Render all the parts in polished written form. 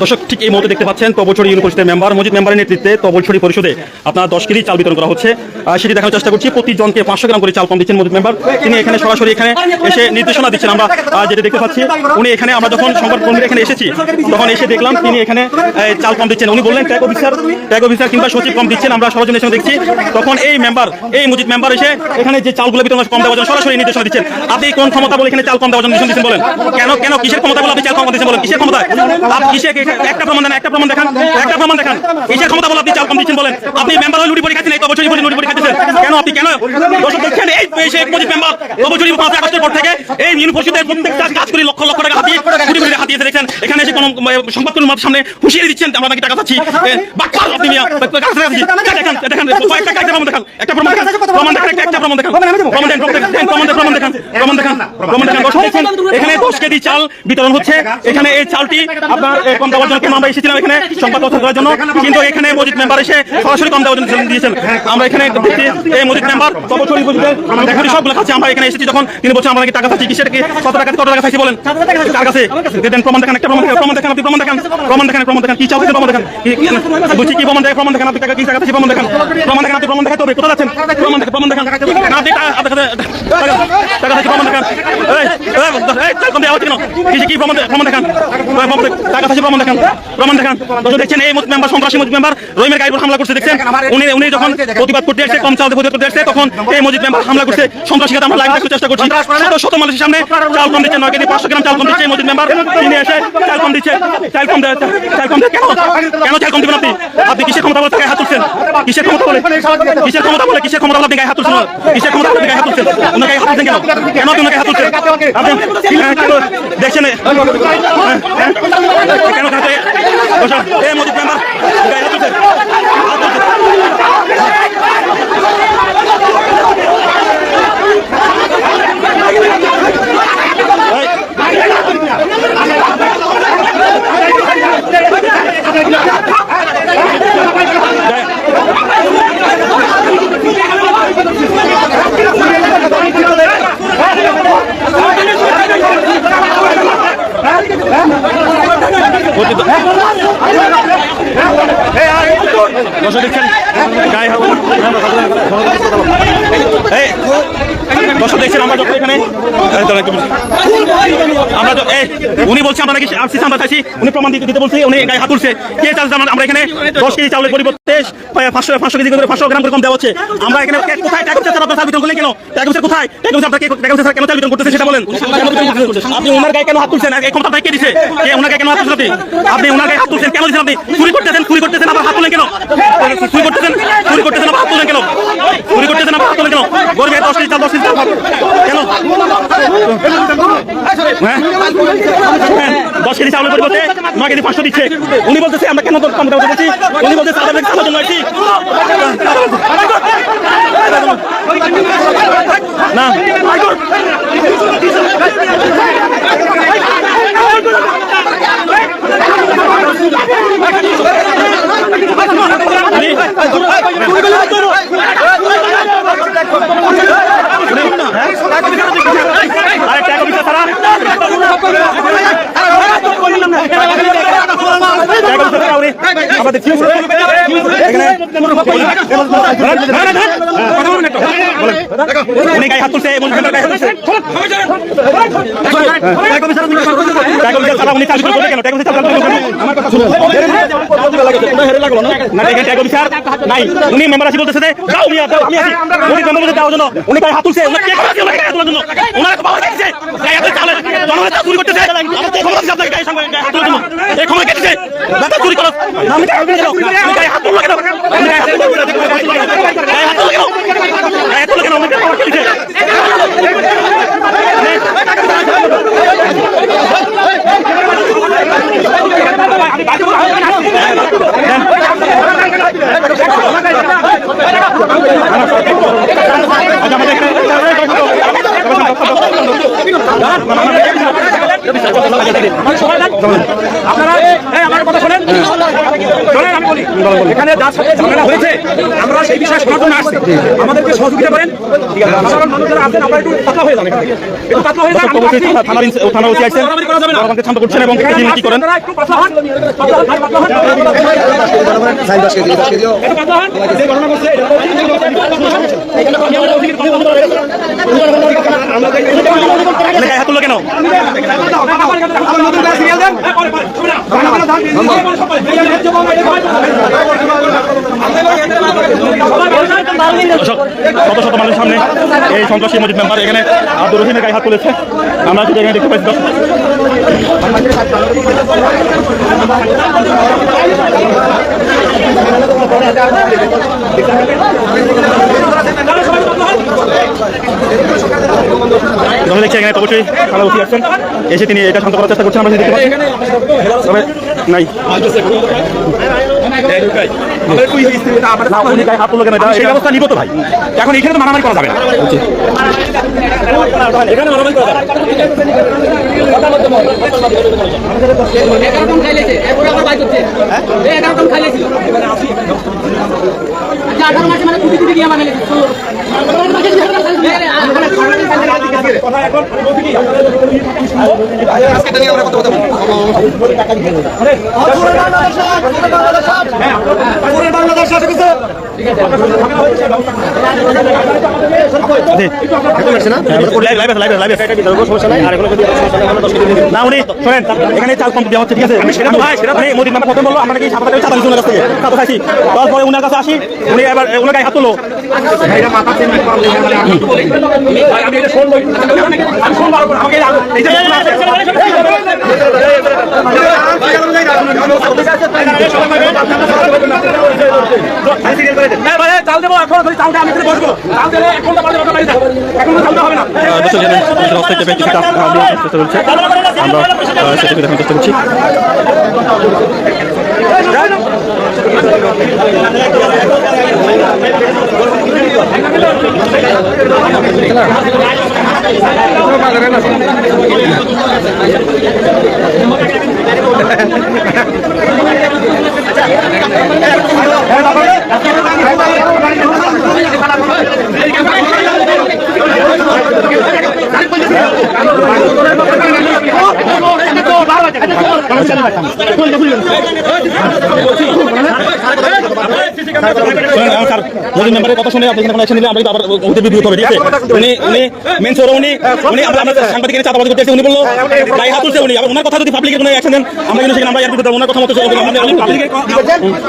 দর্শক ঠিক এই মুহূর্তে দেখতে পাচ্ছেন তবলছড়ি ইউনিয়ন পরিষদের মেম্বার মজিদ মেম্বারের নেতৃত্বে তবলছড়ি পরিষদে আপনার 10 কেজি চাল বিতরণ করা হচ্ছে। সেটি দেখানোর চেষ্টা করছি। প্রতিজনকে 500 গ্রাম করে চাল কম দিচ্ছেন মজিদ মেম্বার। তিনি এখানে সরাসরি এখানে এসে নির্দেশনা দিচ্ছেন। আমরা যেটা দেখতে পাচ্ছি, উনি এখানে আমরা যখন সংবাদ কর্মীরা এখানে এসেছি তখন এসে দেখলাম তিনি এখানে চাল কম দিচ্ছেন। উনি বললেন ট্যাগ অফিসার কিংবা সচিব কম দিচ্ছেন। আমরা সরাসরি এসে দেখছি তখন এই মজিদ মেম্বার এসে এখানে যে চালগুলো বিতরণ কম দেওয়ার জন্য সরাসরি নির্দেশনা দিচ্ছেন। আপনি কোন ক্ষমতা বলে এখানে চাল কম দেওয়ার জন্য নির্দেশনা দিচ্ছেন বলেন? কেন কিসের ক্ষমতা বলে আপনি চাল কম দিচ্ছেন বলেন? কিসের ক্ষমতা? একটা প্রমাণ দেন, একটা প্রমাণ দেখান। কিসের ক্ষমতা বলে আপনি চাল কম দিচ্ছেন বলেন? আপনি মেম্বার হয়ে লুটি পরীক্ষা খাচ্ছেন, এই তবলছড়ি লুটি পরীক্ষা খাচ্ছেন কেন? আপনি কেন দর্শক দেখছেন এই মজিদ মেম্বার তবলছড়ি 5 আগস্টের পর থেকে এই ইউনিয়ন পরিষদের প্রত্যেকটা কাজ করে লক্ষ লক্ষ টাকা হাতিয়ে কোটি কোটি হাতিয়েছে। দেখছেন এখানে এসে কোন সংবাদকর্মীর সামনে হুঁশিয়ারি দিচ্ছেন আমরা নাকি টাকা চাচ্ছি। বাক্কার আপনি মিয়া দেখেন একটা প্রমাণ দেখান, একটা প্রমাণ দেখান, একটা প্রমাণ দেখান, প্রমাণ দেখান। দর্শক দেখছেন এখানে 10 কেজি চাল বিতরণ হচ্ছে। এখানে এই চালটি আপনার কম দেওয়ার জন্য আমরা এসেছিলাম এখানে সংবাদ প্রচার করার জন্য, কিন্তু এখানে মজিদ মেম্বার এসে সরাসরি কম দেওয়ার জন্য দিয়েছেন। আমরা এখানে দেখছি এই মজিদ মেম্বার তবলছড়ি পরিষদের দেখুন সবগুলো খাচ্ছে। আমরা এখানে এসেছি যখন তিনি বলছেন আমরা নাকি টাকা চাচ্ছি। কিসের কি কত টাকা চাইছি বলেন? কার কাছে দেন প্রমাণ দেখান, একটা প্রমাণ দেখান, আপনি প্রমাণ দেখান কি চাচ্ছেন, প্রমাণ দেখান। বলছি কি প্রমাণ দেখান, আপনি টাকা কি টাকা চাচ্ছি প্রমাণ দেখান, আপনি প্রমাণ দেখাতে হবে। কোথায় যাচ্ছেন? প্রমাণ দেখান না, আপনি টাকা চাচ্ছি প্রমাণ দেখান। কি প্রমাণ দেখান, টাকা চাচ্ছি প্রমাণ দেখান। দেখছেন এই মজিদ মেম্বার সন্ত্রাসী মজিদ মেম্বার রহিমের গায়ের উপর হামলা করছে। দেখছেন উনি যখন প্রতিবাদ করতে আসছে, কম চাল প্রতিবাদ করতে আসছে, তখন এই মজিদ মেম্বার হামলা করছে। সন্ত্রাসীকে আমরা লাইভ দেখার চেষ্টা করছি। শত মানুষের সামনে চাল কম দিচ্ছে, 9 কেজি 500 গ্রাম চাল কম দিচ্ছে এই মজিদ মেম্বার। তিনি এসে চাল কম দিচ্ছে, চাল কম দেয় কেন চাল কম দিবেন আপনি? আপনি কিসের ক্ষমতা বলে গায়ে হাত তুলছেন? কিসের ক্ষমতা বলে আপনি গায়ে হাত তুলছেন? কিসের ক্ষমতা বলে গায়ে হাত তুলছেন? ওনাকে গায়ে হাত তুলছেন কেন আপনি ওনাকে হাত তুলছেন? আপনি দেখছেন কেন এই মজিদ মেম্বার গায়ে হাত তুলছেন? দর্শক দেখছেন আমরা যখন এখানে উনি বলছে আমরা নাকি আমরা চাইছি, উনি প্রমাণ দিতে বলছে, উনি গায়ে হাত তুলছে। কে চাল আমরা এখানে 10 কেজি চাউলের পরিবর্তে 500 কেজি করে 500 গ্রাম করে কম দেওয়া হচ্ছে। আমরা এখানে কোথায় ট্যাগ অফিসার আপনার চাল বিতরণ করলেন কেন? ট্যাগ অফিসার কোথায়? ট্যাগ অফিসার কেন চাল বিতরণ করতেছেন সেটা বলেন। আপনি ওনার গায়ে কেন হাত তুলছেন? এই ক্ষমতা কে দিছে? কে ওনার গায়ে কেন হাত তুলছেন? আপনি ওনার গায়ে হাত তুলছেন কেন দিচ্ছেন? আপনি চুরি করতেছেন আবার হাত তুলেন কেন? চুরি করতেছেন আবার হাত তুলেন কেন? গরিবের 10 কেজি চাল কেন? 10 কেজি চাউলের পরিবর্তে 9 কেজি 500 দিচ্ছে। উনি বলতেছে আমরা কেন কম দেওয়া বলছি? উনি বলতে চালের জন্য আসছি না। উনি গায়ে হাত তুলছে এবং গায়ে হাত তুলছে। উনি মেম্বার আসি বলতেছে উনি গায়ে হাত তুলছে, চুরি করতেছে চুরি করো গায়ে হাত তুললো কেন? আপনারা আমার কথা শোনেন, আমি বলি এখানে যার সাথে ঝামেলা হয়েছে আমরা সেই বিষয়ে শোনার জন্য আসছি, আমাদেরকে সহযোগিতা করেন। সাধারণ মানুষ যারা আছেন আপনারা একটু পাতলা হয়ে যান, এখান থেকে একটু পাতলা হয়ে যান। থানার ওসি আছেন, জনগণকে শান্ত করছেন এবং কি করেন একটু পাতলা হন, পাতলা হন, পাতলা হন, একটু পাতলা হন। যে ঘটনা করছে হাত তুললো কেন? শত শত মানুষের সামনে এই সন্ত্রাসী মসজিদ মেম্বার এখানে আব্দুর রহিমের গায়ে হাত তুলেছে। আমরা শুধু এখানে দেখতে পাচ্ছি দেখছি এখানে অবশ্যই থানা উঠে আসছেন, এসে তিনি এটা শান্ত করার চেষ্টা করছেন। আমরা দেখতে পাচ্ছি তবে নাই হাত তুলো কেন, সেই ব্যবস্থা নিব তো ভাই। এখন এখানে তো মারামারি করা যাবে না, এখানে মারামারি করা যাবে। না উনি শোনেন, এখানে চাল কম দেওয়া হচ্ছে, ঠিক আছে? মোদী মেম্বার প্রথম বললো আমরা কি সাত টাকা চাঁদা কাছ থেকে চাঁদা খাইছি, তারপরে উনার কাছে আসি, উনি এবার উনার গায়ে হাত তুলো। চাল দেবো এখন, চালটা আমি বসবো, চাল দিলে এখন হবে না। আমরা সেটাকে দেখানোর চেষ্টা করছি। মোদী মেম্বারের কথা শুনে আপনি যখন অ্যাকশন নিলে আমরা আবার ওদের বিদ্যুৎ হবে, ঠিক আছে? উনি মেন সোর উনি আমরা সাংবাদিকের চাঁদাবাজি করতে উনি বললো গায়ে হাত তুলছে, উনি আবার ওনার কথা যদি পাবলিকের কোনো অ্যাকশন দেন আমরা কিন্তু সেখানে আমরা এর বিরুদ্ধে ওনার কথা মতো আছে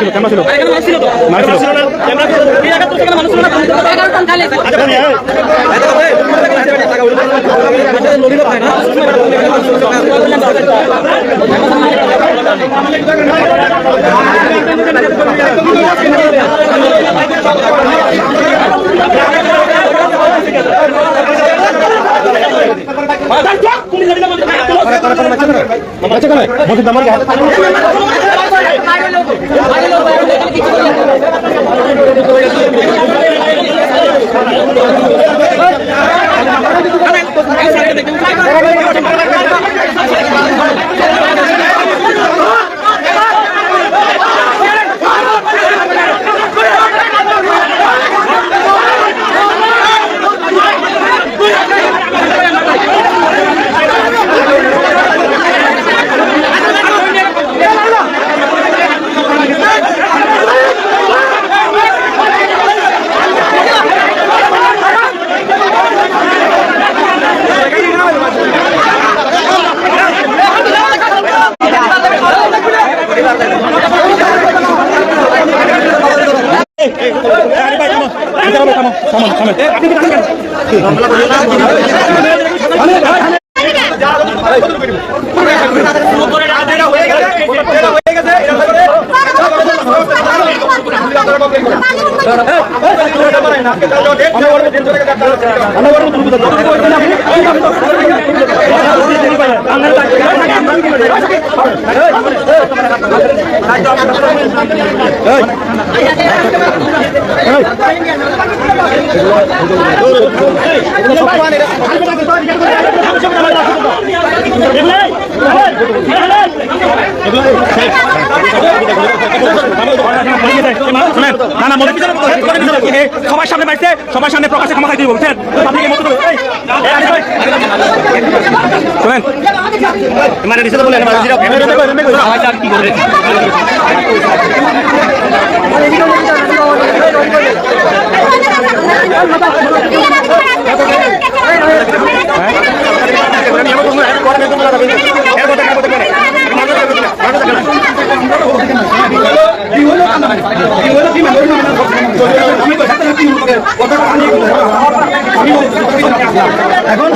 ক্যামেরা ছিল আপনি কি জানেন সবার সামনে পাইছে, সবার সামনে প্রকাশে ক্ষমা খাইতে বলছেন শোনেন মানে রিসেট বলেন কি করবে এখন